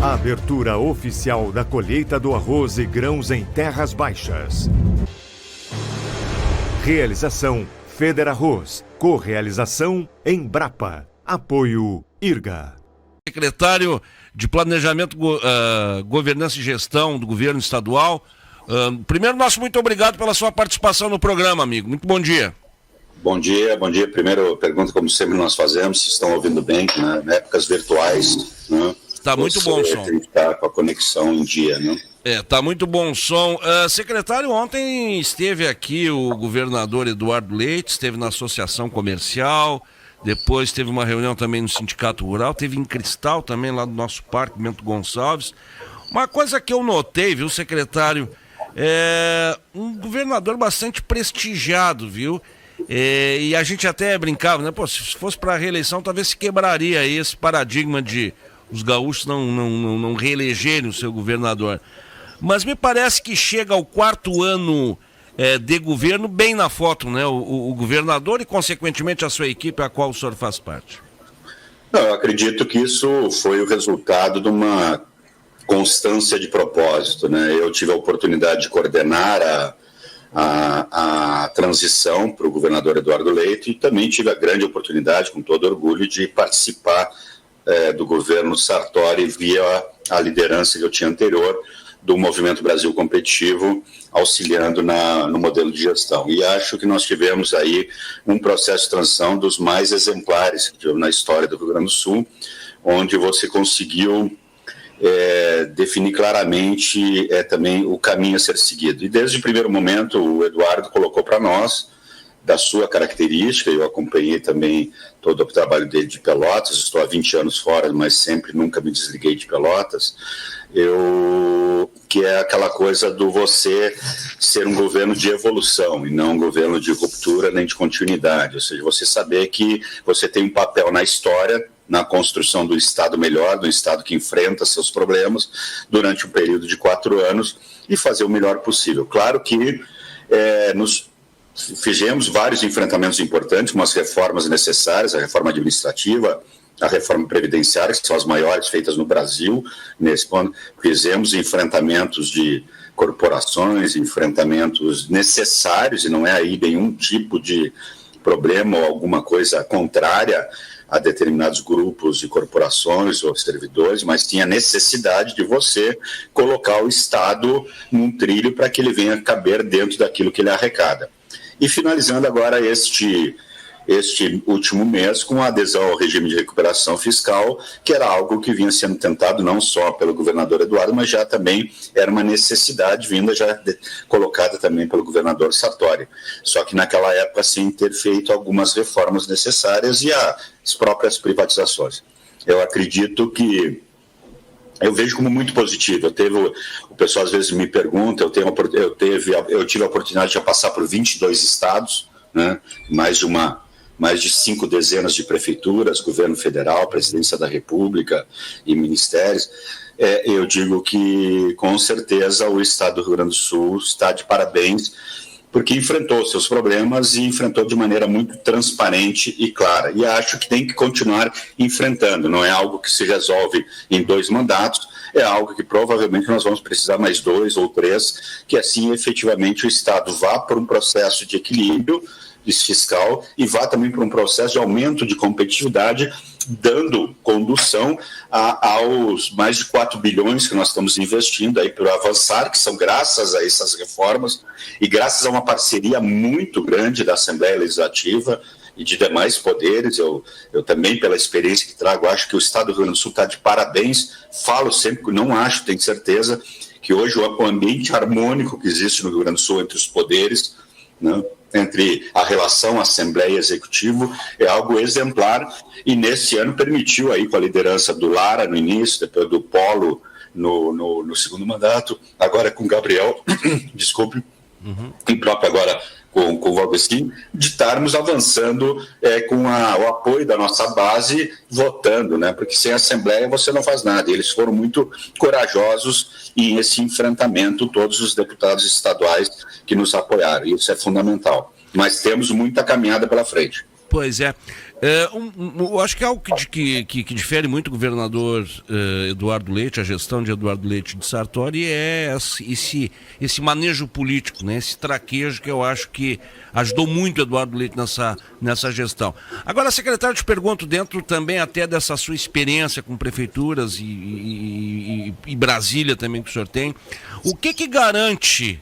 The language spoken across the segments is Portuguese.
A abertura oficial da colheita do arroz e grãos em terras baixas. Realização Federarroz. Correalização Embrapa. Apoio IRGA. Secretário de Planejamento, Governança e Gestão do Governo Estadual. Primeiro, muito obrigado pela sua participação no programa, amigo. Muito bom dia. Bom dia. Primeiro, pergunta como sempre nós fazemos, se estão ouvindo bem, né? Em épocas virtuais, né? Tá muito bom o som. Tem que estar com a conexão em dia, né? Tá muito bom o som. Secretário, ontem esteve aqui o governador Eduardo Leite, esteve na Associação Comercial, depois teve uma reunião também no Sindicato Rural, teve em Cristal também, lá do nosso Parque Bento Gonçalves. Uma coisa que eu notei, viu, secretário, um governador bastante prestigiado, viu? E a gente até brincava, né? Pô, se fosse para a reeleição, talvez se quebraria aí esse paradigma de os gaúchos não reelegerem o seu governador. Mas me parece que chega ao 4º ano de governo bem na foto, né? O governador e, consequentemente, a sua equipe, a qual o senhor faz parte. Não, eu acredito que isso foi o resultado de uma constância de propósito, né? Eu tive a oportunidade de coordenar a transição para o governador Eduardo Leite e também tive a grande oportunidade, com todo orgulho, de participar do governo Sartori via a liderança que eu tinha anterior do Movimento Brasil Competitivo, auxiliando no modelo de gestão. E acho que nós tivemos aí um processo de transição dos mais exemplares que tivemos na história do Rio Grande do Sul, onde você conseguiu definir claramente também o caminho a ser seguido. E desde o primeiro momento o Eduardo colocou para nós, da sua característica, eu acompanhei também todo o trabalho dele de Pelotas, estou há 20 anos fora, mas nunca me desliguei de Pelotas, que é aquela coisa do você ser um governo de evolução e não um governo de ruptura nem de continuidade, ou seja, você saber que você tem um papel na história, na construção do Estado melhor, do Estado que enfrenta seus problemas durante um período de 4 anos e fazer o melhor possível. Claro que fizemos vários enfrentamentos importantes, umas reformas necessárias, a reforma administrativa, a reforma previdenciária, que são as maiores feitas no Brasil. Nesse ponto, fizemos enfrentamentos de corporações, enfrentamentos necessários, e não é aí nenhum tipo de problema ou alguma coisa contrária a determinados grupos de corporações ou servidores, mas tinha necessidade de você colocar o Estado num trilho para que ele venha caber dentro daquilo que ele arrecada. E finalizando agora este último mês com a adesão ao regime de recuperação fiscal, que era algo que vinha sendo tentado não só pelo governador Eduardo, mas já também era uma necessidade vinda colocada também pelo governador Sartori. Só que naquela época sem ter feito algumas reformas necessárias e as próprias privatizações. Eu acredito que eu vejo como muito positivo. O pessoal às vezes me pergunta, eu tive a oportunidade de passar por 22 estados, né, mais de 5 dezenas de prefeituras, governo federal, presidência da República e ministérios. Eu digo que com certeza o estado do Rio Grande do Sul está de parabéns, porque enfrentou seus problemas e enfrentou de maneira muito transparente e clara. E acho que tem que continuar enfrentando. Não é algo que se resolve em 2 mandatos, é algo que provavelmente nós vamos precisar mais 2 ou 3, que assim efetivamente o Estado vá por um processo de equilíbrio fiscal e vá também para um processo de aumento de competitividade, dando condução aos mais de 4 bilhões que nós estamos investindo aí para avançar, que são graças a essas reformas e graças a uma parceria muito grande da Assembleia Legislativa e de demais poderes. Eu também, pela experiência que trago, acho que o Estado do Rio Grande do Sul está de parabéns. Falo sempre que não acho, tenho certeza, que hoje o ambiente harmônico que existe no Rio Grande do Sul entre os poderes, né, entre a relação Assembleia e Executivo, é algo exemplar, e nesse ano permitiu aí, com a liderança do Lara no início, depois do Polo no segundo mandato, agora com o Gabriel, desculpe, e próprio agora com o Valdeci, de estarmos avançando com o apoio da nossa base, votando, né? Porque sem a Assembleia você não faz nada. Eles foram muito corajosos em esse enfrentamento, todos os deputados estaduais que nos apoiaram. Isso é fundamental. Mas temos muita caminhada pela frente. Pois é. Eu acho que algo que difere muito o governador Eduardo Leite, a gestão de Eduardo Leite de Sartori, é esse manejo político, né? Esse traquejo que eu acho que ajudou muito Eduardo Leite nessa gestão. Agora, secretário, eu te pergunto, dentro também até dessa sua experiência com prefeituras e Brasília também que o senhor tem, o que garante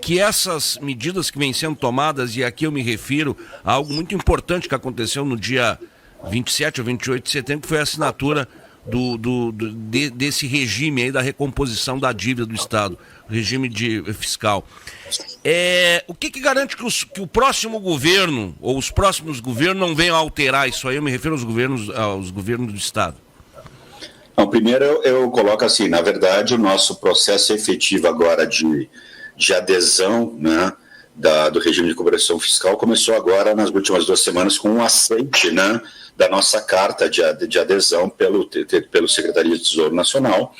que essas medidas que vêm sendo tomadas, e aqui eu me refiro a algo muito importante que aconteceu no dia 27 ou 28 de setembro, que foi a assinatura desse regime aí da recomposição da dívida do Estado, regime fiscal. O que garante que o próximo governo, ou os próximos governos, não venham a alterar isso aí? Eu me refiro aos governos do Estado. Não, primeiro eu coloco assim, na verdade, o nosso processo efetivo agora de adesão, né, do regime de cooperação fiscal começou agora nas últimas 2 semanas com um aceite, né, da nossa carta de adesão pelo Secretaria de Tesouro Nacional,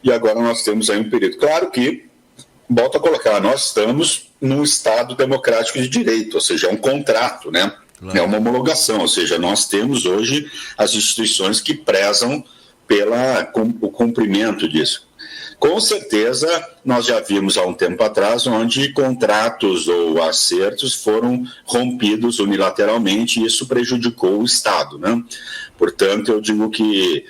e agora nós temos aí um período. Claro que, volto a colocar, nós estamos num Estado democrático de direito, ou seja, é um contrato, né, claro. É uma homologação, ou seja, nós temos hoje as instituições que prezam o cumprimento disso. Com certeza, nós já vimos há um tempo atrás onde contratos ou acertos foram rompidos unilateralmente e isso prejudicou o Estado, né? Portanto, eu digo que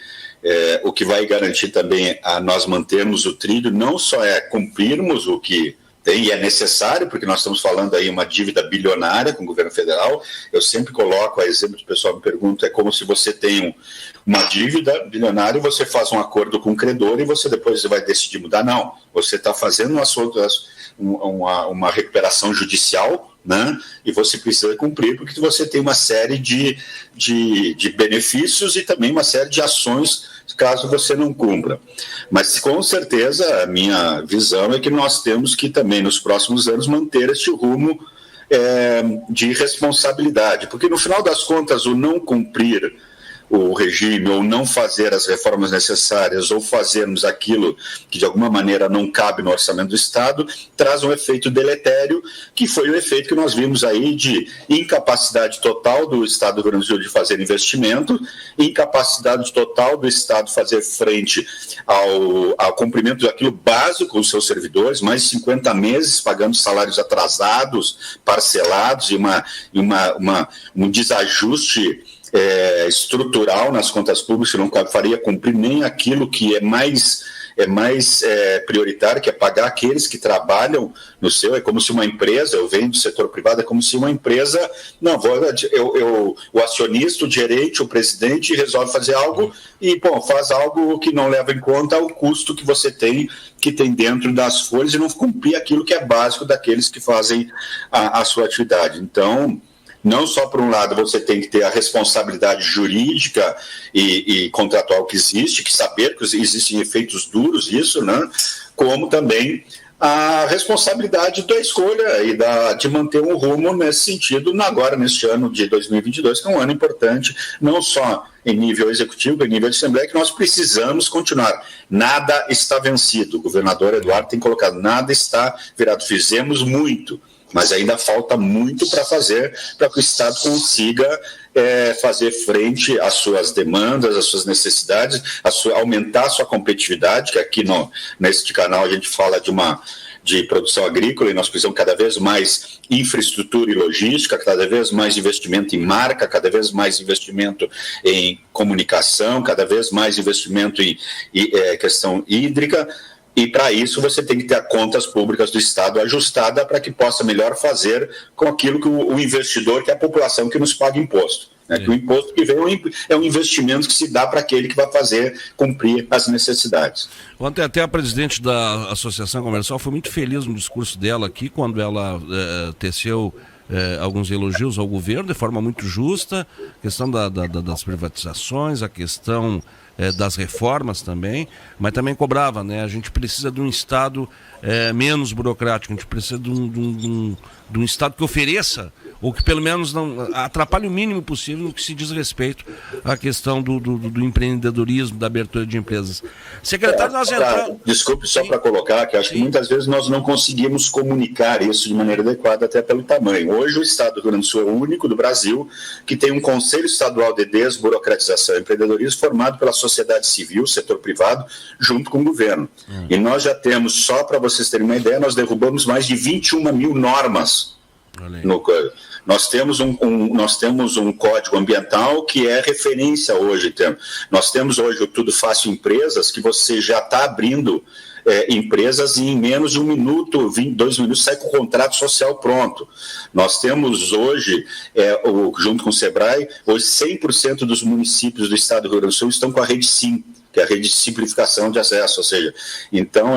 o que vai garantir também a nós mantermos o trilho não só é cumprirmos o que tem e é necessário, porque nós estamos falando aí uma dívida bilionária com o governo federal. Eu sempre coloco a exemplo, o pessoal me pergunta, é como se você tem uma dívida bilionária e você faz um acordo com o credor e você depois vai decidir mudar. Não, você está fazendo uma recuperação judicial, né? E você precisa cumprir porque você tem uma série de benefícios e também uma série de ações caso você não cumpra. Mas com certeza a minha visão é que nós temos que também nos próximos anos manter este rumo de responsabilidade, porque no final das contas o não cumprir o regime, ou não fazer as reformas necessárias, ou fazermos aquilo que de alguma maneira não cabe no orçamento do Estado, traz um efeito deletério, que foi o efeito que nós vimos aí de incapacidade total do Estado do Rio Grande do Sul de fazer investimento, incapacidade total do Estado fazer frente ao cumprimento daquilo básico com os seus servidores, mais de 50 meses pagando salários atrasados, parcelados, e um desajuste estrutural nas contas públicas, que não faria cumprir nem aquilo que é mais prioritário, que é pagar aqueles que trabalham no seu. É como se uma empresa, eu venho do setor privado, é como se uma empresa, o acionista, o gerente, o presidente resolve fazer algo e, faz algo que não leva em conta o custo que você tem, que tem dentro das folhas, e não cumprir aquilo que é básico daqueles que fazem a sua atividade. Então, não só, por um lado, você tem que ter a responsabilidade jurídica e contratual que existe, que saber que existem efeitos duros isso, né? Como também a responsabilidade da escolha e de manter um rumo nesse sentido, agora neste ano de 2022, que é um ano importante, não só em nível executivo, em nível de Assembleia, que nós precisamos continuar. Nada está vencido. O governador Eduardo tem colocado, nada está virado. Fizemos muito, mas ainda falta muito para fazer para que o Estado consiga fazer frente às suas demandas, às suas necessidades, aumentar a sua competitividade, que aqui neste canal a gente fala de produção agrícola, e nós precisamos cada vez mais infraestrutura e logística, cada vez mais investimento em marca, cada vez mais investimento em comunicação, cada vez mais investimento em questão hídrica. E para isso você tem que ter as contas públicas do Estado ajustada para que possa melhor fazer com aquilo que o investidor, que é a população que nos paga imposto. Né? Que o imposto que vem é um investimento que se dá para aquele que vai fazer cumprir as necessidades. Ontem até a presidente da Associação Comercial foi muito feliz no discurso dela aqui, quando ela teceu alguns elogios ao governo de forma muito justa, a questão das privatizações, a questão das reformas também, mas também cobrava, né? A gente precisa de um Estado menos burocrático, a gente precisa de um Estado que ofereça, ou que pelo menos não atrapalhe o mínimo possível no que se diz respeito à questão do empreendedorismo, da abertura de empresas. Secretário, nós entramos... Desculpe, só para colocar, que acho que muitas vezes nós não conseguimos comunicar isso de maneira adequada, até pelo tamanho. Hoje o Estado do Rio Grande do Sul é o único do Brasil que tem um Conselho Estadual de Desburocratização e Empreendedorismo formado pela sociedade civil, setor privado, junto com o governo. E nós já temos, só para vocês terem uma ideia, nós derrubamos mais de 21 mil normas. Nós temos um código ambiental que é referência hoje. Nós temos hoje o Tudo Fácil Empresas, que você já está abrindo empresas e em menos de 1 minuto, 2 minutos sai com o contrato social pronto. Nós temos hoje, junto com o SEBRAE, hoje 100% dos municípios do estado do Rio Grande do Sul estão com a Rede Sim, que é a rede de simplificação de acesso, ou seja, então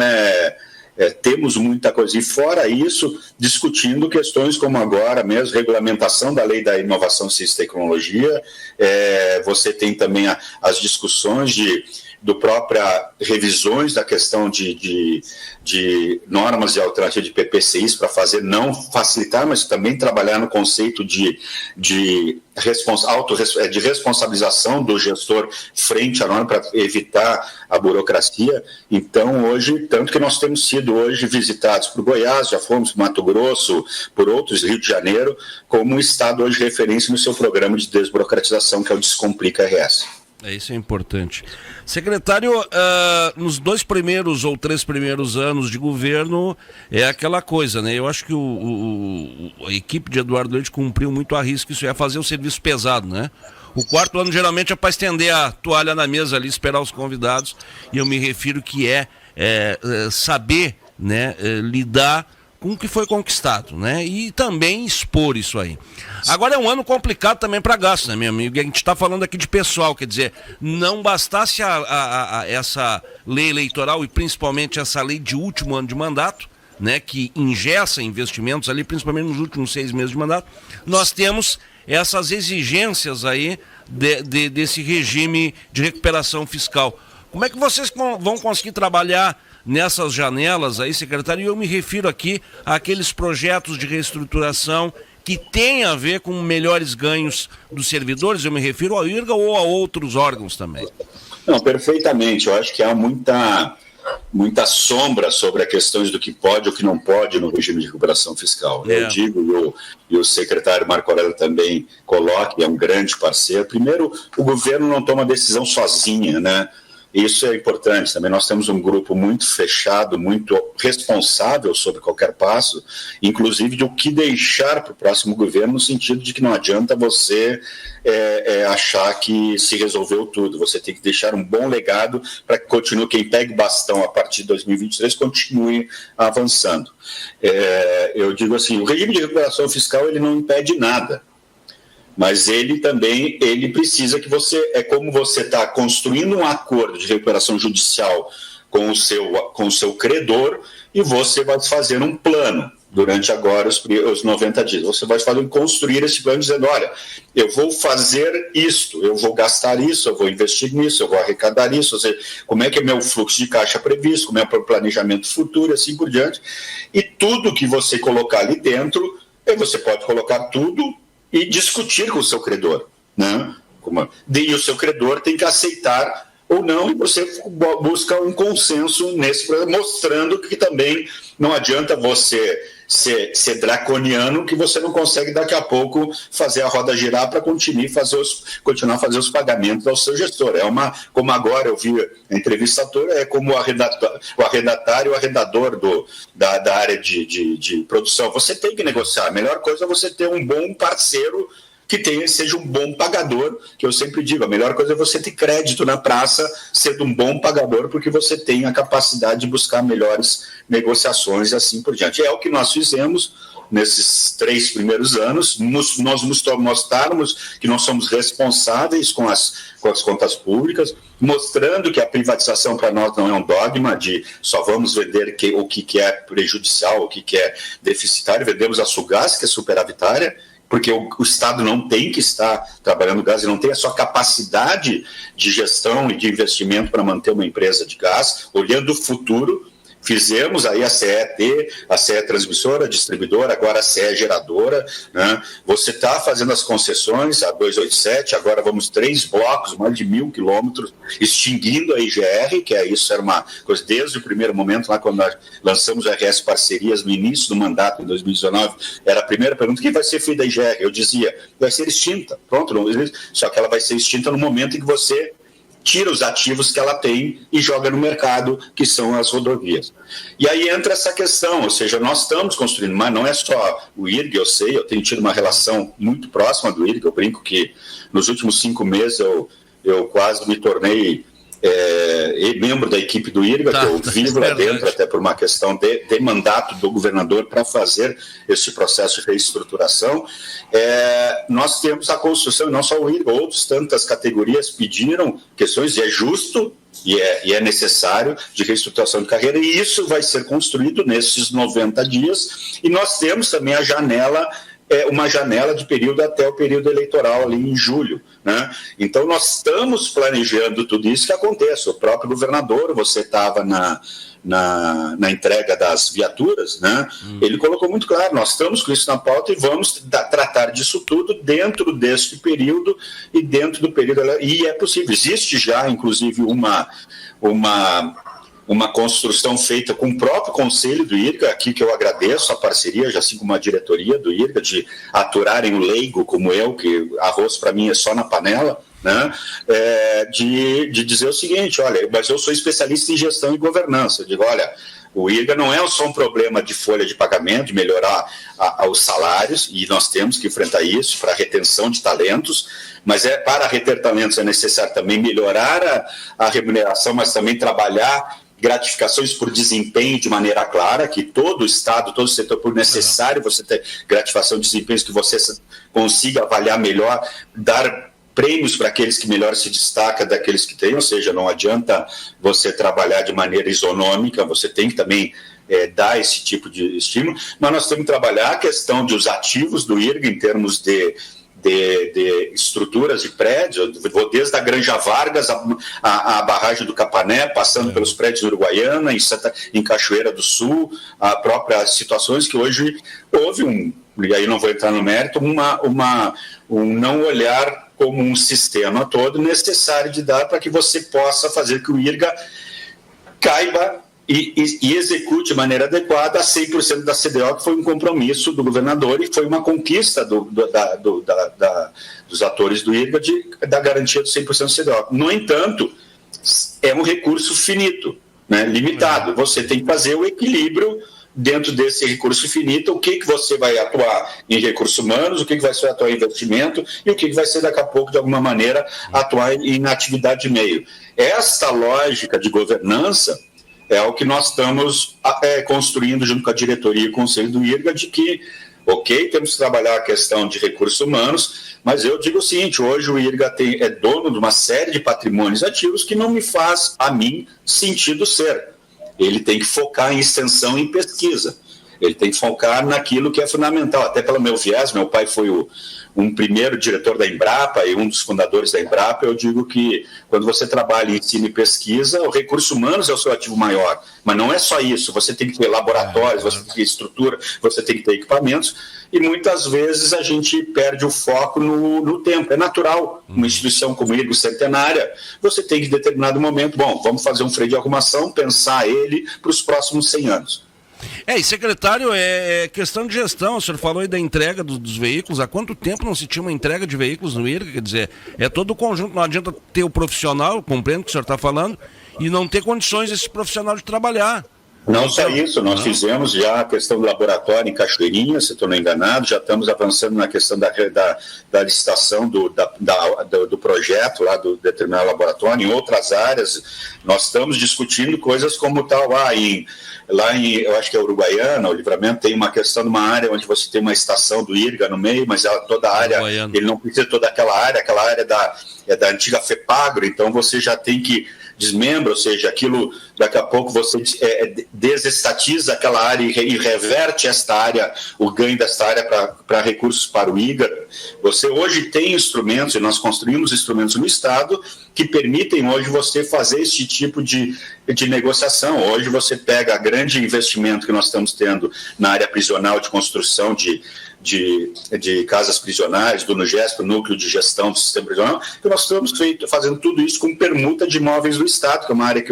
temos muita coisa. E fora isso, discutindo questões como agora mesmo, regulamentação da lei da inovação, ciência e tecnologia, você tem também as discussões do própria revisões da questão de normas de alternativa de PPCIs para fazer, não facilitar, mas também trabalhar no conceito de responsabilização do gestor frente à norma para evitar a burocracia. Então, hoje, tanto que nós temos sido hoje visitados por Goiás, já fomos para Mato Grosso, por outros, Rio de Janeiro, como um estado hoje referência no seu programa de desburocratização, que é o Descomplica RS. Isso é importante. Secretário, nos 2 primeiros ou 3 primeiros anos de governo é aquela coisa, né? Eu acho que a equipe de Eduardo Leite cumpriu muito a risco, isso é fazer o serviço pesado, né? O 4º ano geralmente é para estender a toalha na mesa ali, esperar os convidados, e eu me refiro que saber, né, lidar com o que foi conquistado, né? E também expor isso aí. Agora é um ano complicado também para gasto, né, meu amigo? A gente está falando aqui de pessoal, quer dizer, não bastasse essa lei eleitoral e principalmente essa lei de último ano de mandato, né, que engessa investimentos ali, principalmente nos últimos 6 meses de mandato, nós temos essas exigências aí desse regime de recuperação fiscal. Como é que vocês vão conseguir trabalhar nessas janelas aí, secretário? E eu me refiro aqui àqueles projetos de reestruturação que têm a ver com melhores ganhos dos servidores, eu me refiro ao IRGA ou a outros órgãos também. Não, perfeitamente. Eu acho que há muita sombra sobre as questões do que pode ou que não pode no regime de recuperação fiscal. Eu digo, e o secretário Marco Aurélio também coloca, é um grande parceiro. Primeiro, o governo não toma decisão sozinha, né? Isso é importante também. Nós temos um grupo muito fechado, muito responsável sobre qualquer passo, inclusive de o que deixar para o próximo governo, no sentido de que não adianta você achar que se resolveu tudo. Você tem que deixar um bom legado para que continue, quem pegue bastão a partir de 2023 continue avançando. Eu digo assim, o regime de recuperação fiscal ele não impede nada. Mas ele precisa que você, como você está construindo um acordo de recuperação judicial com o seu credor, e você vai fazer um plano durante agora os 90 dias. Você vai construir esse plano dizendo, olha, eu vou fazer isto, eu vou gastar isso, eu vou investir nisso, eu vou arrecadar isso, ou seja, como é que é meu fluxo de caixa previsto, como é o planejamento futuro e assim por diante. E tudo que você colocar ali dentro, você pode colocar tudo e discutir com o seu credor, né? E o seu credor tem que aceitar ou não, e você busca um consenso nesse programa, mostrando que também não adianta você ser draconiano, que você não consegue daqui a pouco fazer a roda girar para continuar a fazer os pagamentos ao seu gestor. Como agora eu vi a entrevista toda, como o arrendatário, o arrendador da área de produção. Você tem que negociar. A melhor coisa é você ter um bom parceiro que seja um bom pagador, que eu sempre digo, a melhor coisa é você ter crédito na praça, sendo um bom pagador, porque você tem a capacidade de buscar melhores negociações e assim por diante. É o que nós fizemos nesses 3 primeiros anos, nós mostrarmos que nós somos responsáveis com as contas públicas, mostrando que a privatização para nós não é um dogma de só vamos vender o que é prejudicial, o que é deficitário, vendemos a Sulgás, que é superavitária, porque o Estado não tem que estar trabalhando gás e não tem a sua capacidade de gestão e de investimento para manter uma empresa de gás, olhando o futuro. Fizemos aí a CE transmissora, distribuidora, agora a CE geradora, né? Você está fazendo as concessões, a 287, agora vamos 3 blocos, mais de 1.000 quilômetros, extinguindo a IGR, que isso era uma coisa desde o primeiro momento, lá quando nós lançamos o RS Parcerias no início do mandato, em 2019, era a primeira pergunta: quem vai ser filho da IGR? Eu dizia, vai ser extinta, pronto, só que ela vai ser extinta no momento em que você tira os ativos que ela tem e joga no mercado, que são as rodovias. E aí entra essa questão, ou seja, nós estamos construindo, mas não é só o IRG, eu sei, eu tenho tido uma relação muito próxima do IRG, eu brinco que nos últimos 5 meses eu quase me tornei membro da equipe do IRGA, que eu vivo lá dentro, até por uma questão de mandato do governador para fazer esse processo de reestruturação. Nós temos a construção, e não só o IRGA, outras tantas categorias pediram questões, e é justo e é necessário, de reestruturação de carreira, e isso vai ser construído nesses 90 dias, e nós temos também a janela, uma janela de período até o período eleitoral ali em julho, né? Então nós estamos planejando tudo isso que aconteça. O próprio governador, você estava na entrega das viaturas, né? Ele colocou muito claro, nós estamos com isso na pauta e vamos tratar disso tudo dentro deste período e dentro do período, e é possível, existe já inclusive uma construção feita com o próprio conselho do IRGA, aqui que eu agradeço a parceria, já assim como a diretoria do IRGA, de aturarem o leigo como eu, que arroz para mim é só na panela, né? De dizer o seguinte: olha, mas eu sou especialista em gestão e governança. Eu digo, olha, o IRGA não é só um problema de folha de pagamento, de melhorar os salários, e nós temos que enfrentar isso para a retenção de talentos, mas para reter talentos é necessário também melhorar a remuneração, mas também trabalhar gratificações por desempenho de maneira clara, que todo o Estado, todo o setor público necessário você ter gratificação de desempenhos, que você consiga avaliar melhor, dar prêmios para aqueles que melhor se destacam daqueles que têm, ou seja, não adianta você trabalhar de maneira isonômica, você tem que também dar esse tipo de estímulo, mas nós temos que trabalhar a questão dos ativos do IRGA em termos de estruturas de prédios, vou desde a Granja Vargas, a barragem do Capané, passando pelos prédios do Uruguaiana, em Cachoeira do Sul, a próprias situações que hoje houve e aí não vou entrar no mérito, um não olhar como um sistema todo necessário de dar para que você possa fazer que o IRGA caiba e execute de maneira adequada a 100% da CDO, que foi um compromisso do governador e foi uma conquista dos atores do IRGA da garantia do 100% da CDO. No entanto, é um recurso finito, né, limitado. Você tem que fazer o equilíbrio dentro desse recurso finito, o que você vai atuar em recursos humanos, o que vai ser atuar em investimento e o que vai ser daqui a pouco, de alguma maneira, atuar em atividade de meio. Esta lógica de governança é o que nós estamos construindo junto com a diretoria e o conselho do IRGA, de que, ok, temos que trabalhar a questão de recursos humanos, mas eu digo o seguinte: hoje o IRGA é dono de uma série de patrimônios ativos que não me faz, a mim, sentido ser. Ele tem que focar em extensão e em pesquisa. Ele tem que focar naquilo que é fundamental. Até pelo meu viés, meu pai foi um primeiro diretor da Embrapa e um dos fundadores da Embrapa. Eu digo que quando você trabalha em ensino e pesquisa, o recurso humanos é o seu ativo maior. Mas não é só isso. Você tem que ter laboratórios, você tem que ter estrutura, você tem que ter equipamentos. E muitas vezes a gente perde o foco no tempo. É natural. Uma instituição como a IRGA centenária, você tem que, em determinado momento, vamos fazer um freio de arrumação, pensar ele para os próximos 100 anos. E secretário, é questão de gestão. O senhor falou aí da entrega dos veículos. Há quanto tempo não se tinha uma entrega de veículos no IRGA? Quer dizer, é todo o conjunto. Não adianta ter o profissional, compreendo o que o senhor está falando, e não ter condições desse profissional de trabalhar. Não só isso, nós fizemos já a questão do laboratório em Cachoeirinha, se estou não enganado, já estamos avançando na questão da licitação do projeto lá do determinado laboratório. Em outras áreas, nós estamos discutindo coisas como tal, lá em, eu acho que é Uruguaiana, o Livramento, tem uma questão de uma área onde você tem uma estação do IRGA no meio, mas toda a área, ele não precisa toda aquela área é da antiga FEPAGRO, então você já tem que desmembra, ou seja, aquilo daqui a pouco você desestatiza aquela área e reverte esta área, o ganho desta área para recursos para o IGA. Você hoje tem instrumentos, e nós construímos instrumentos no Estado, que permitem hoje você fazer esse tipo de negociação. Hoje você pega grande investimento que nós estamos tendo na área prisional de construção de casas prisionais, do NUGESP, o Núcleo de Gestão do Sistema Prisional, que nós estamos fazendo tudo isso com permuta de imóveis do Estado, que é uma área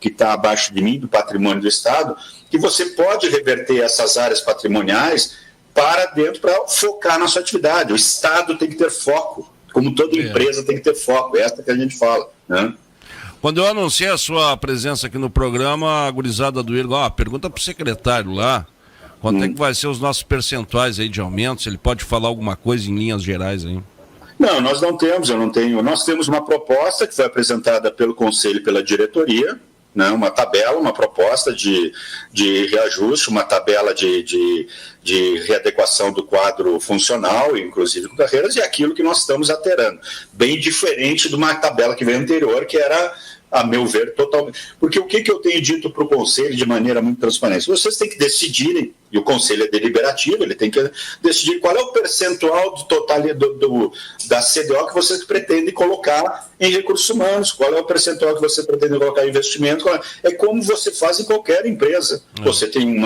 que está abaixo de mim, do patrimônio do Estado, que você pode reverter essas áreas patrimoniais para dentro, para focar na sua atividade. O Estado tem que ter foco, como toda empresa tem que ter foco, é essa que a gente fala, né? Quando eu anunciei a sua presença aqui no programa, a gurizada do IRGA, pergunta para o secretário lá, quanto é que vai ser os nossos percentuais aí de aumento, se ele pode falar alguma coisa em linhas gerais aí? Não, nós não temos, eu não tenho. Nós temos uma proposta que foi apresentada pelo Conselho e pela diretoria, né, uma tabela, uma proposta de reajuste, uma tabela de readequação do quadro funcional, inclusive com carreiras, e aquilo que nós estamos alterando. Bem diferente de uma tabela que veio anterior, que era, a meu ver, totalmente... Porque o que eu tenho dito para o Conselho de maneira muito transparente? Vocês têm que decidirem, e o Conselho é deliberativo, ele tem que decidir qual é o percentual do total da CDO que vocês pretendem colocar em recursos humanos, qual é o percentual que você pretende colocar em investimento, é como você faz em qualquer empresa. Você tem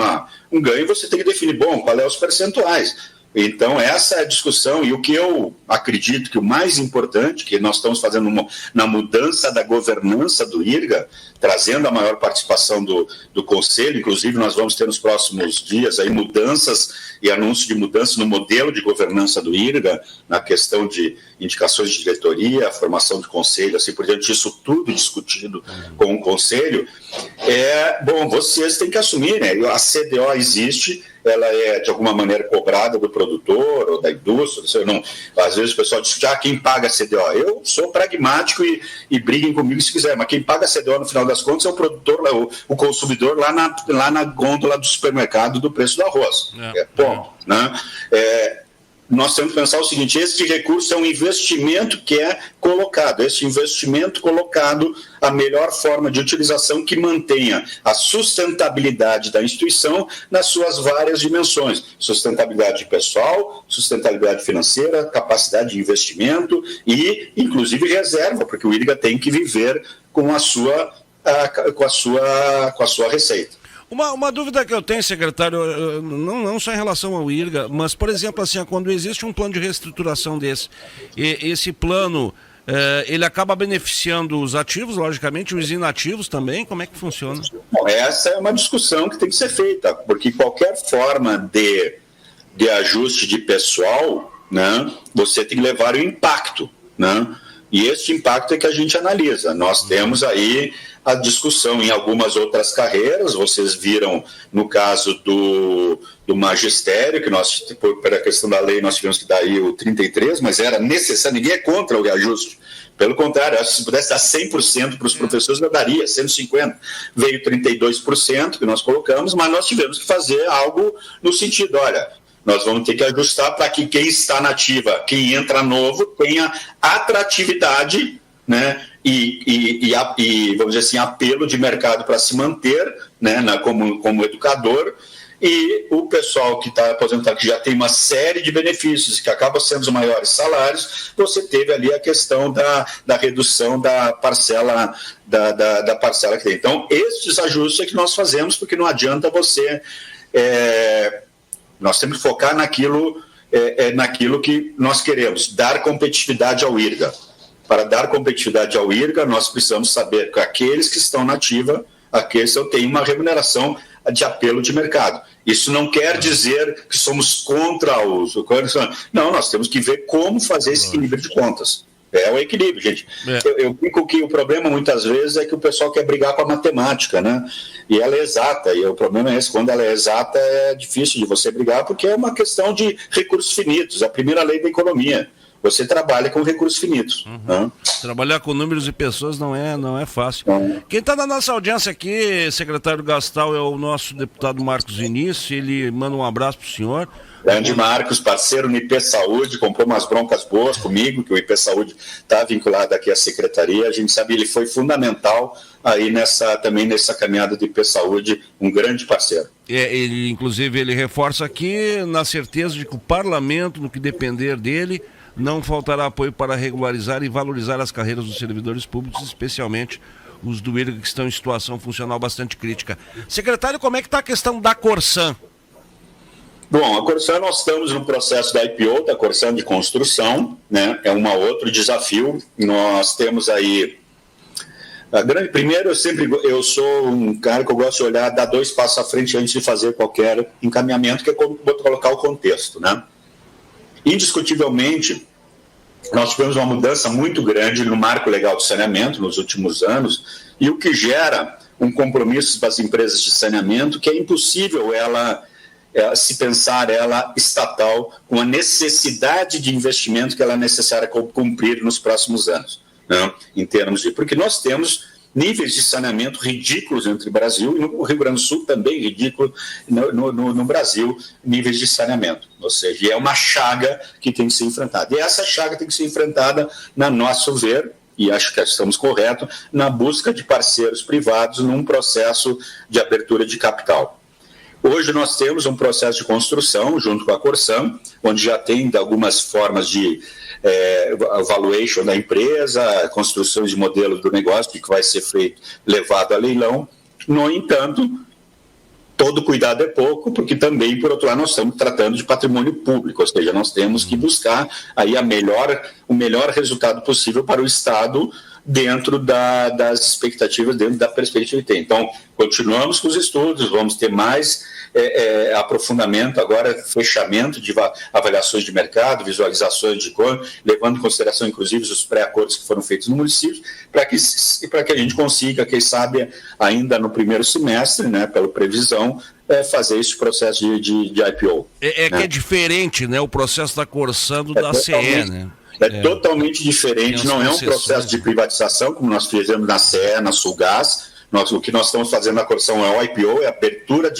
um ganho, você tem que definir, qual é os percentuais. Então, essa é a discussão, e o que eu acredito que o mais importante, que nós estamos fazendo na mudança da governança do IRGA, trazendo a maior participação do Conselho, inclusive nós vamos ter nos próximos dias aí mudanças e anúncio de mudança no modelo de governança do IRGA, na questão de indicações de diretoria, formação de conselho, assim por diante, isso tudo discutido com o Conselho. Vocês têm que assumir, né? A CDO existe, ela é de alguma maneira cobrada do produtor ou da indústria, às vezes o pessoal diz, quem paga a CDO? Eu sou pragmático e briguem comigo se quiser, mas quem paga a CDO no final das contas é o produtor, o consumidor lá na gôndola do supermercado do preço do arroz. Né? Nós temos que pensar o seguinte, este recurso é um investimento que é colocado, a melhor forma de utilização que mantenha a sustentabilidade da instituição nas suas várias dimensões, sustentabilidade pessoal, sustentabilidade financeira, capacidade de investimento e, inclusive, reserva, porque o IRGA tem que viver com a sua receita. Uma dúvida que eu tenho, secretário, não só em relação ao IRGA, mas, por exemplo, assim, quando existe um plano de reestruturação desse, esse plano, ele acaba beneficiando os ativos, logicamente, os inativos também? Como é que funciona? Bom, essa é uma discussão que tem que ser feita, porque qualquer forma de ajuste de pessoal, né, você tem que levar o impacto, né? E esse impacto é que a gente analisa. Nós temos aí a discussão em algumas outras carreiras, vocês viram no caso do magistério, que nós, pela questão da lei, nós tivemos que dar aí o 33%, mas era necessário, ninguém é contra o reajuste. Pelo contrário, se pudesse dar 100% para os professores, eu daria 150%. Veio 32% que nós colocamos, mas nós tivemos que fazer algo no sentido, olha, nós vamos ter que ajustar para que quem está na ativa, quem entra novo, tenha atratividade, né, e vamos dizer assim, apelo de mercado para se manter, né, como educador, e o pessoal que está aposentado, que já tem uma série de benefícios, que acaba sendo os maiores salários, você teve ali a questão da redução da parcela, da parcela que tem. Então, esses ajustes é que nós fazemos, porque não adianta você... Nós temos que focar naquilo que nós queremos, dar competitividade ao IRGA. Para dar competitividade ao IRGA, nós precisamos saber que aqueles que estão na ativa, aqueles que têm uma remuneração de apelo de mercado. Isso não quer dizer que somos contra os... Não, nós temos que ver como fazer esse equilíbrio de contas. É o equilíbrio, gente. Eu digo que o problema, muitas vezes, é que o pessoal quer brigar com a matemática, né? E ela é exata, e o problema é esse, quando ela é exata, é difícil de você brigar, porque é uma questão de recursos finitos, a primeira lei da economia. você trabalha com recursos finitos. Né? Trabalhar com números e pessoas não é fácil. Quem está na nossa audiência aqui, secretário Gastal, é o nosso deputado Marcos Vinícius. Ele manda um abraço para o senhor. Grande Marcos, parceiro no IP Saúde, comprou umas broncas boas comigo, que o IP Saúde está vinculado aqui à secretaria. A gente sabe que ele foi fundamental aí também nessa caminhada do IP Saúde, um grande parceiro. Inclusive, ele reforça aqui na certeza de que o parlamento, no que depender dele, não faltará apoio para regularizar e valorizar as carreiras dos servidores públicos, especialmente os do IRGA, que estão em situação funcional bastante crítica. Secretário, como é que está a questão da Corsan? Bom, a Corsan, nós estamos no processo da IPO, da Corsan de construção, né? É um outro desafio. Nós temos aí... Primeiro, eu sou um cara que eu gosto de olhar, dar 2 passos à frente antes de fazer qualquer encaminhamento, que é colocar o contexto, né? Indiscutivelmente, nós tivemos uma mudança muito grande no marco legal de saneamento nos últimos anos, e o que gera um compromisso das empresas de saneamento que é impossível se pensar ela estatal com a necessidade de investimento que ela é necessária cumprir nos próximos anos, né? Em termos de... Porque nós temos níveis de saneamento ridículos entre o Brasil e no Rio Grande do Sul também ridículo no Brasil, níveis de saneamento. Ou seja, é uma chaga que tem que ser enfrentada. E essa chaga tem que ser enfrentada, na nosso ver, e acho que estamos corretos, na busca de parceiros privados num processo de abertura de capital. Hoje nós temos um processo de construção junto com a Corsan, onde já tem algumas formas de valuation da empresa, construções de modelos do negócio que vai ser feito, levado a leilão. No entanto, todo cuidado é pouco, porque também, por outro lado, nós estamos tratando de patrimônio público, ou seja, nós temos que buscar aí o melhor resultado possível para o Estado dentro das expectativas, dentro da perspectiva que tem. Então, continuamos com os estudos, vamos ter mais aprofundamento agora, fechamento de avaliações de mercado, visualizações de cor, levando em consideração, inclusive, os pré-acordos que foram feitos no município, para que a gente consiga, quem sabe, ainda no primeiro semestre, né, pela previsão, fazer esse processo de IPO. Né? Que é diferente, né, o processo da Corsan do da CE, né? Totalmente diferente, não é um processo de privatização, como nós fizemos na CE, na Sulgás. O que nós estamos fazendo na Corsan é o IPO, é a abertura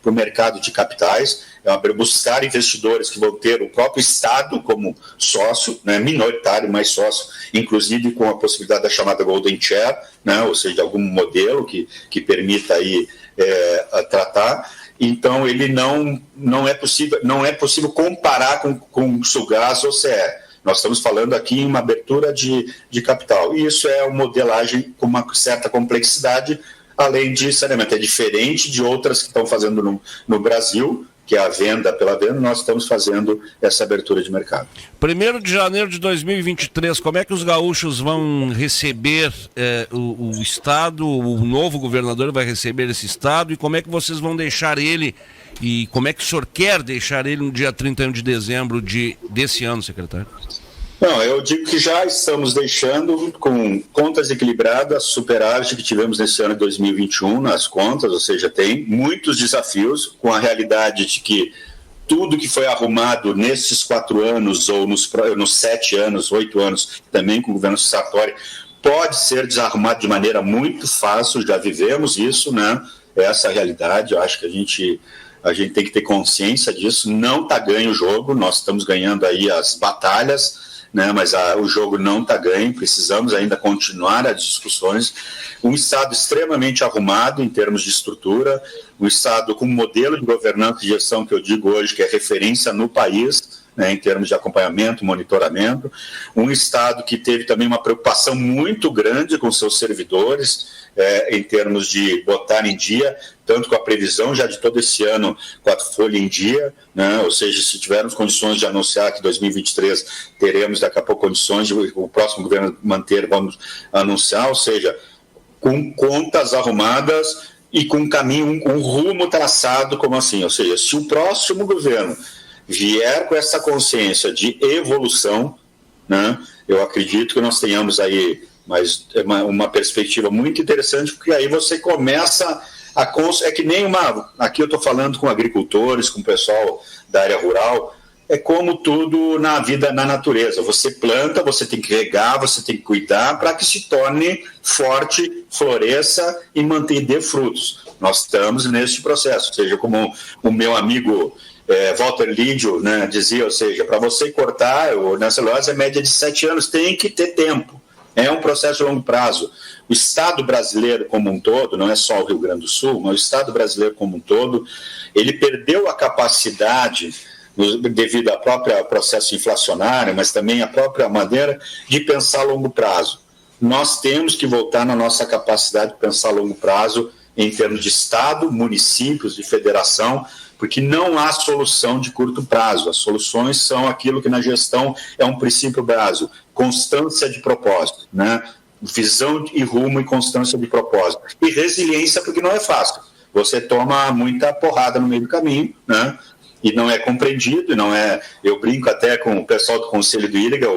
para o mercado de capitais, buscar investidores que vão ter o próprio Estado como sócio, né, minoritário, mas sócio, inclusive com a possibilidade da chamada Golden Share, né, ou seja, algum modelo que permita aí, tratar. Então, ele não é possível comparar com Sulgás ou CE. Nós estamos falando aqui em uma abertura de capital. E isso é uma modelagem com uma certa complexidade, além de saneamento. É diferente de outras que estão fazendo no Brasil, que é a venda pela venda, nós estamos fazendo essa abertura de mercado. 1º de janeiro de 2023, como é que os gaúchos vão receber o Estado, o novo governador vai receber esse Estado, e como é que vocês vão deixar ele, e como é que o senhor quer deixar ele no dia 31 de dezembro desse ano, secretário? Não, eu digo que já estamos deixando com contas equilibradas, superávit que tivemos nesse ano de 2021 nas contas, ou seja, tem muitos desafios com a realidade de que tudo que foi arrumado nesses 4 anos ou nos 7 anos, 8 anos, também com o governo Sartori, pode ser desarrumado de maneira muito fácil, já vivemos isso, né? Essa realidade, eu acho que a gente tem que ter consciência disso, não está ganho o jogo, nós estamos ganhando aí as batalhas, né, mas o jogo não está ganho, precisamos ainda continuar as discussões. Um Estado extremamente arrumado em termos de estrutura, um Estado com um modelo de governança e gestão que eu digo hoje que é referência no país, né, em termos de acompanhamento, monitoramento, um Estado que teve também uma preocupação muito grande com seus servidores, em termos de botar em dia, tanto com a previsão já de todo esse ano, com a folha em dia, né, ou seja, se tivermos condições de anunciar que 2023 teremos daqui a pouco condições de o próximo governo manter, vamos anunciar, ou seja, com contas arrumadas e com um caminho, um rumo traçado, como assim, ou seja, se o próximo governo vier com essa consciência de evolução, né, eu acredito que nós tenhamos aí uma perspectiva muito interessante, porque aí você começa é que nem aqui eu estou falando com agricultores, com o pessoal da área rural, é como tudo na vida, na natureza. Você planta, você tem que regar, você tem que cuidar para que se torne forte, floresça e dê frutos. Nós estamos nesse processo, ou seja, como o meu amigo Walter Lídio, né, dizia, ou seja, para você cortar na celulose é média de 7 anos, tem que ter tempo. É um processo de longo prazo. O Estado brasileiro como um todo, não é só o Rio Grande do Sul, mas o Estado brasileiro como um todo, ele perdeu a capacidade, devido ao próprio processo inflacionário, mas também a própria maneira de pensar a longo prazo. Nós temos que voltar na nossa capacidade de pensar a longo prazo em termos de Estado, municípios, de federação, porque não há solução de curto prazo. As soluções são aquilo que na gestão é um princípio básico, constância de propósito, né? Visão e rumo e constância de propósito. E resiliência, porque não é fácil. Você toma muita porrada no meio do caminho, né? E não é compreendido, e não é... Eu brinco até com o pessoal do Conselho do IRGA,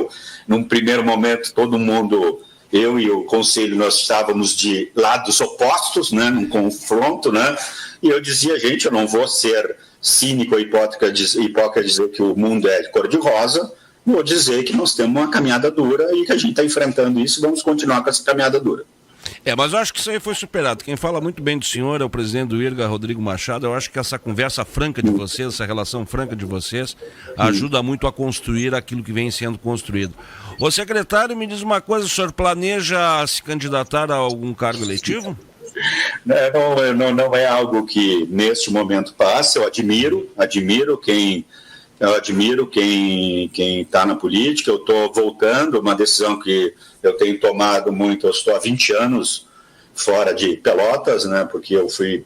num primeiro momento todo mundo, eu e o Conselho, nós estávamos de lados opostos, né? Num confronto, né? E eu dizia, gente, eu não vou ser cínico ou hipócrita dizer que o mundo é de cor-de-rosa, vou dizer que nós temos uma caminhada dura e que a gente está enfrentando isso e vamos continuar com essa caminhada dura. Mas eu acho que isso aí foi superado. Quem fala muito bem do senhor é o presidente do IRGA, Rodrigo Machado. Eu acho que essa conversa franca de vocês, essa relação franca de vocês, ajuda muito a construir aquilo que vem sendo construído. Ô secretário, me diz uma coisa, o senhor planeja se candidatar a algum cargo eletivo? Não é algo que neste momento passa. Eu admiro quem está na política. Eu estou voltando, uma decisão que eu tenho tomado muito. Eu estou há 20 anos fora de Pelotas, né, porque eu fui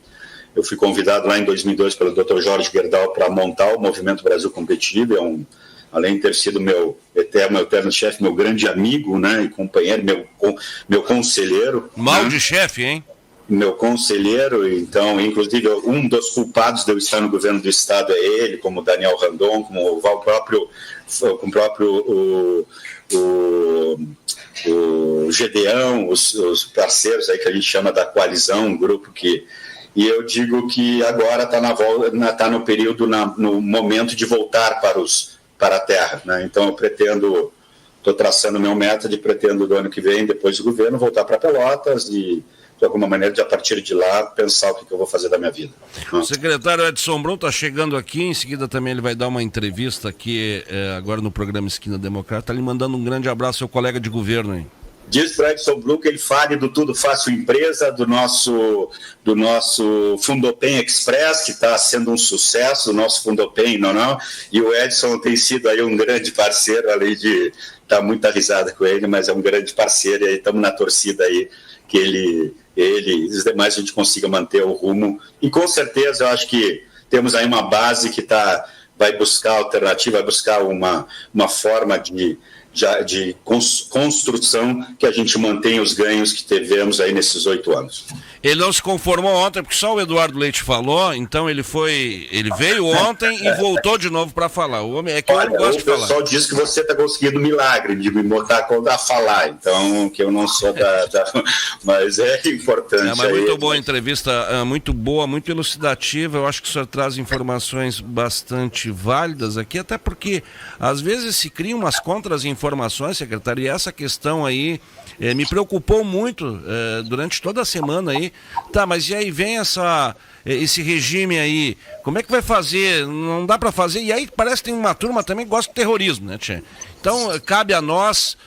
convidado lá em 2002 pelo Dr. Jorge Gerdau para montar o Movimento Brasil Competitivo. Além de ter sido meu eterno chefe, meu grande amigo, né, e companheiro, meu conselheiro. Mal né? de chefe, hein? Meu conselheiro, então, inclusive, um dos culpados de eu estar no governo do Estado é ele, como o Daniel Randon, como o Gedeão, os parceiros aí que a gente chama da coalizão, um grupo que... E eu digo que agora está no período, no momento de voltar para a terra, né? Então eu estou traçando meu método e pretendo do ano que vem, depois do governo, voltar para Pelotas e, de alguma maneira, a partir de lá, pensar o que eu vou fazer da minha vida. O secretário Edson Brum está chegando aqui, em seguida também ele vai dar uma entrevista aqui, agora no programa Esquina Democrata, está lhe mandando um grande abraço, seu colega de governo, hein? Diz para Edson Brum que ele fale do Tudo Fácil Empresa, do nosso Fundopen Express, que está sendo um sucesso, do nosso Fundopen, não. E o Edson tem sido aí um grande parceiro, além de dar muita risada com ele, mas é um grande parceiro, e aí estamos na torcida aí, que ele e os demais a gente consiga manter o rumo. E com certeza eu acho que temos aí uma base que vai buscar alternativa, vai buscar uma forma de construção que a gente mantenha os ganhos que tivemos aí nesses 8 anos. Ele não se conformou ontem, porque só o Eduardo Leite falou, então ele veio ontem e voltou de novo para falar. O homem eu não gosto de falar. O pessoal diz que você está conseguindo milagre de me botar a falar, então que eu não sou mas é importante. Mas muito boa a entrevista, muito boa, muito elucidativa. Eu acho que o senhor traz informações bastante válidas aqui, até porque às vezes se criam umas contra-informações, secretário, e essa questão aí me preocupou muito durante toda a semana aí. Tá, mas e aí vem esse regime aí, como é que vai fazer? Não dá para fazer, e aí parece que tem uma turma também que gosta de terrorismo, né, tchê? Então cabe a nós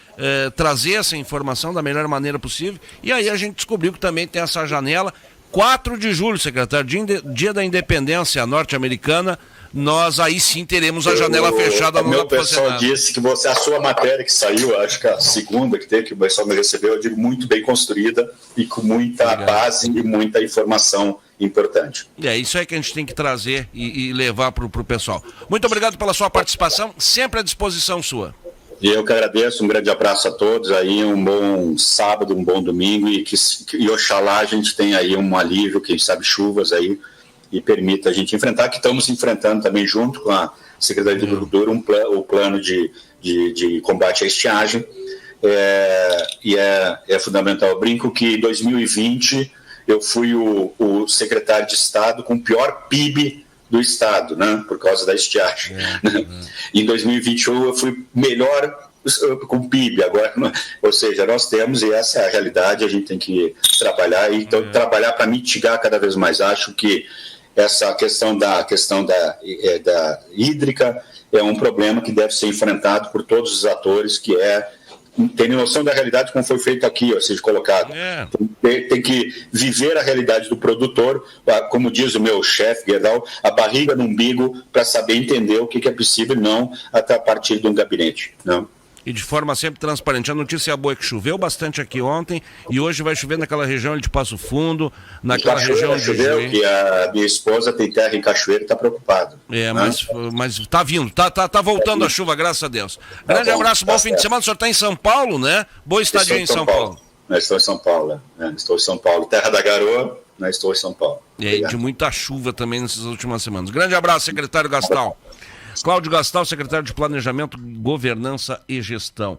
trazer essa informação da melhor maneira possível, e aí a gente descobriu que também tem essa janela, 4 de julho, secretário, dia da independência norte-americana, nós aí sim teremos a janela fechada. O meu pessoal disse que a sua matéria que saiu, acho que a segunda que teve, que o pessoal me recebeu, eu digo muito bem construída e com muita base e muita informação importante. É isso aí que a gente tem que trazer e levar para o pessoal. Muito obrigado pela sua participação, sempre à disposição sua. E eu que agradeço, um grande abraço a todos, aí um bom sábado, um bom domingo e oxalá a gente tenha aí um alívio, quem sabe chuvas aí, e permita a gente enfrentar, que estamos enfrentando também junto com a Secretaria de Agricultura o plano de combate à estiagem, e é fundamental. Eu brinco que em 2020 eu fui o secretário de Estado com o pior PIB do Estado, né, por causa da estiagem. Em 2021 eu fui melhor com o PIB agora, ou seja, nós temos, e essa é a realidade, a gente tem que trabalhar, e então, trabalhar para mitigar cada vez mais. Acho que essa questão da hídrica é um problema que deve ser enfrentado por todos os atores, que tem noção da realidade como foi feito aqui, ou seja, colocado. Tem que viver a realidade do produtor, como diz o meu chefe, Gerdau, a barriga no umbigo, para saber entender o que é possível, não até a partir de um gabinete. Não. E de forma sempre transparente. A notícia boa é que choveu bastante aqui ontem e hoje vai chover naquela região de Passo Fundo, naquela região de choveu, que a minha esposa tem terra em Cachoeira e está preocupada. Mas tá vindo, tá voltando a chuva, graças a Deus. Grande abraço, bom fim de semana. O senhor está em São Paulo, né? Boa estadia em São Paulo. Estou em São Paulo, estou em São Paulo. Terra da Garoa, estou em São Paulo. E aí, de muita chuva também nessas últimas semanas. Grande abraço, secretário Gastal. Cláudio Gastal, secretário de Planejamento, Governança e Gestão.